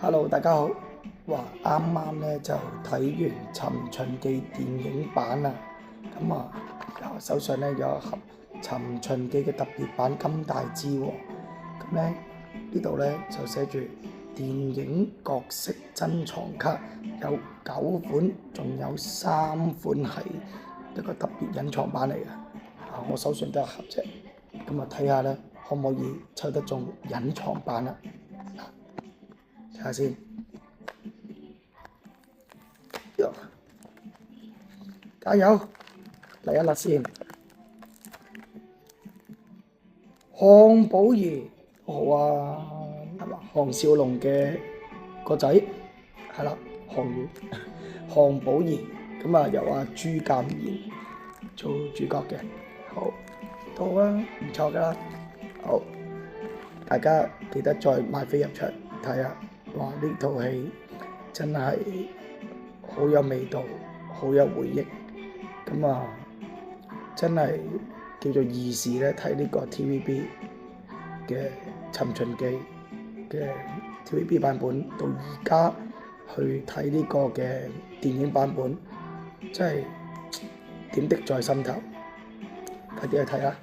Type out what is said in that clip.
Hello，大家好。哇，啱啱咧就睇完《尋秦記》電影版啦。咁啊，手上咧有一盒《尋秦記》嘅特別版金大支喎。咁咧呢度咧就寫住電影角色珍藏卡，有9款，仲有3款係一個特別隱藏版嚟嘅。我手上都有盒啫。咁啊，睇下咧可唔可以抽得中隱藏版啦？睇下先。加油！嚟一粒先。項寶兒好啊，係嘛？項少龍嘅個仔係啦，項羽。項寶兒咁啊，由阿朱鑑賢做主角嘅，好都好啊，唔錯噶啦。好，大家記得再買飛入場睇下。哇！呢套戲真係好有味道，好有回憶。咁啊，真係叫做兒時咧睇呢個 TVB 嘅《尋秦記》嘅 TVB 版本，到而家去睇呢個嘅電影版本，真係點滴在心頭。快啲去睇啦！